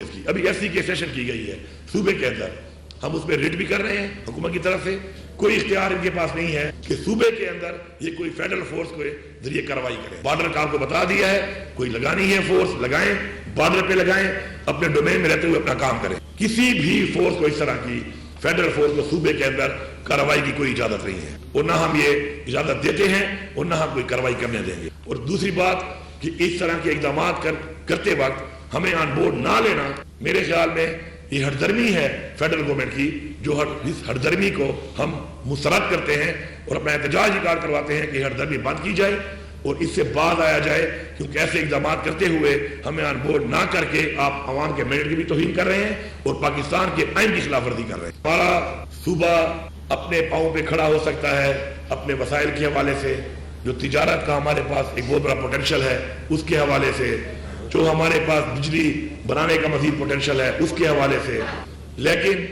ابھی F C کی session کی گئی ہے صوبے کے اندر، ہم اس میں ریڈ بھی کر رہے ہیں حکومت کی طرف سے. کوئی اختیار ان کے پاس نہیں ہے کہ صوبے کے اندر یہ کوئی فیڈرل فورس کے ذریعے کارروائی کرے. بارڈر کا آپ کو بتا دیا ہے، کوئی لگانی ہے فورس لگائیں، بارڈر پہ لگائیں، اپنے ڈومین میں رہتے ہوئے اپنا کام کریں. کسی بھی فورس کو اس طرح کی فیڈرل فورس کو صوبے کے اندر کارروائی کی کوئی اجازت نہیں ہے، اور نہ ہم یہ اجازت دیتے ہیں اور نہ ہم کوئی کارروائی کرنے دیں گے. اور دوسری بات کہ اس طرح کے اقدامات کرتے وقت ہمیں آن بورڈ نہ لینا، میرے خیال میں یہ ہٹ درمی ہے فیڈرل گورنمنٹ کی، جو اس ہٹ درمی کو ہم مسترد کرتے ہیں اور اپنا احتجاج ریکارڈ کرواتے ہیں کہ ہٹ درمی بند کی جائے اور اس سے باز آیا جائے، کیونکہ ایسے اقدامات کرتے ہوئے ہمیں آن بورڈ نہ کر کے آپ عوام کے مینڈیٹ کی بھی توہین کر رہے ہیں اور پاکستان کے آئین کی خلاف ورزی کر رہے ہیں. ہمارا صوبہ اپنے پاؤں پہ کھڑا ہو سکتا ہے اپنے وسائل کے حوالے سے، جو تجارت کا ہمارے پاس ایک بہت بڑا پوٹینشیل ہے اس کے حوالے سے، جو ہمارے پاس بجلی بنانے کا مزید پوٹینشیل ہے اس کے حوالے سے، لیکن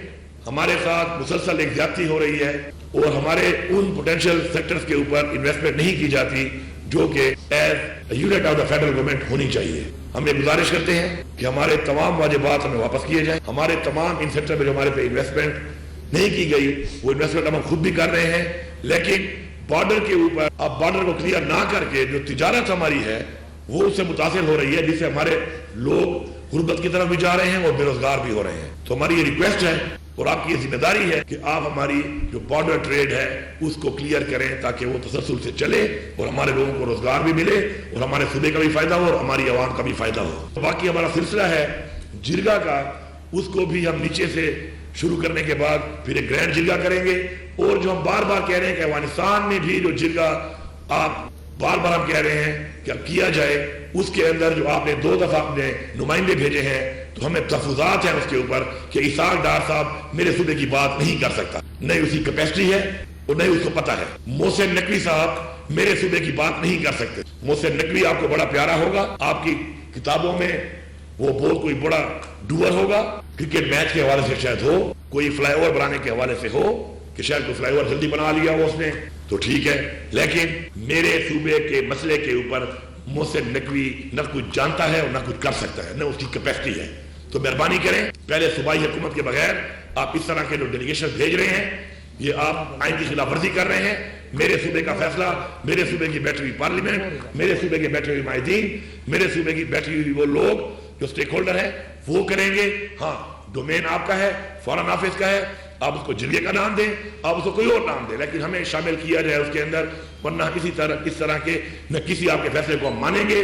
ہمارے ساتھ مسلسل ایک زیادتی ہو رہی ہے اور ہمارے ان پوٹینشیل سیکٹرز کے اوپر انویسٹمنٹ نہیں کی جاتی جو کہ as unit of the federal government ہونی چاہیے. ہم یہ گزارش کرتے ہیں کہ ہمارے تمام واجبات ہمیں واپس کیے جائیں. ہمارے تمام ان سیکٹر میں جو ہمارے پہ انویسٹمنٹ نہیں کی گئی وہ انویسٹمنٹ ہم خود بھی کر رہے ہیں، لیکن بارڈر کے اوپر اب بارڈر کو کلیئر نہ کر کے جو تجارت ہماری ہے وہ اس سے متاثر ہو رہی ہے، جس سے ہمارے لوگ غربت کی طرف بھی جا رہے ہیں اور بے روزگار بھی ہو رہے ہیں. تو ہماری یہ ریکویسٹ ہے اور آپ کی یہ ذمہ داری ہے کہ آپ ہماری جو بارڈر ٹریڈ ہے اس کو کلیئر کریں تاکہ وہ تسلسل سے چلے اور ہمارے لوگوں کو روزگار بھی ملے اور ہمارے صوبے کا بھی فائدہ ہو اور ہماری عوام کا بھی فائدہ ہو. باقی ہمارا سلسلہ ہے جرگہ کا، اس کو بھی ہم نیچے سے شروع کرنے کے بعد پھر ایک گرینڈ جرگہ کریں گے. اور جو ہم بار بار کہہ رہے ہیں کہ افغانستان میں بھی جو جرگہ آپ بار بار ہم کہہ رہے ہیں کہ اب کیا جائے، اس کے اندر جو آپ نے 2 دفعہ اپنے نمائندے بھیجے ہیں تو ہمیں تحفظات ہیں اس کے اوپر کہ اسحاق ڈار صاحب میرے صوبے کی بات نہیں کر سکتا، نہیں اس کی کیپیسٹی ہے اور نہیں اس کو پتہ ہے. محسن نقوی صاحب میرے صوبے کی بات نہیں کر سکتے. محسن نقوی آپ کو بڑا پیارا ہوگا، آپ کی کتابوں میں وہ بہت کوئی بڑا ڈوور ہوگا، کرکٹ میچ کے حوالے سے شاید ہو، کوئی فلائی اوور بنانے کے حوالے سے ہو کہ شاید کوئی فلائی اوور جلدی بنا لیا ہو اس نے تو ٹھیک ہے، لیکن میرے صوبے کے مسئلے کے اوپر محسن نقوی نہ کچھ جانتا ہے اور نہ کچھ کر سکتا ہے، نہ اس کی کیپیسٹی ہے. تو مہربانی کریں، پہلے صوبائی حکومت کے بغیر آپ اس طرح کے جو ڈیلیگیشن بھیج رہے ہیں یہ آپ آئین کی خلاف ورزی کر رہے ہیں. میرے صوبے کا فیصلہ، میرے صوبے کی بیٹھی ہوئی پارلیمنٹ، میرے صوبے کے بیٹھے ہوئے مائدین، میرے صوبے کی بیٹھی ہوئی وہ لوگ جو سٹیک ہولڈر ہیں وہ کریں گے. ہاں ڈومین آپ کا ہے، فارن آفس کا ہے، آپ اس کو جرگے کا نام دیں، آپ اس کو کوئی اور نام دیں، لیکن ہمیں شامل کیا جائے اس کے اندر، ورنہ اس طرح کے نہ کسی آپ کے فیصلے کو ہم مانیں گے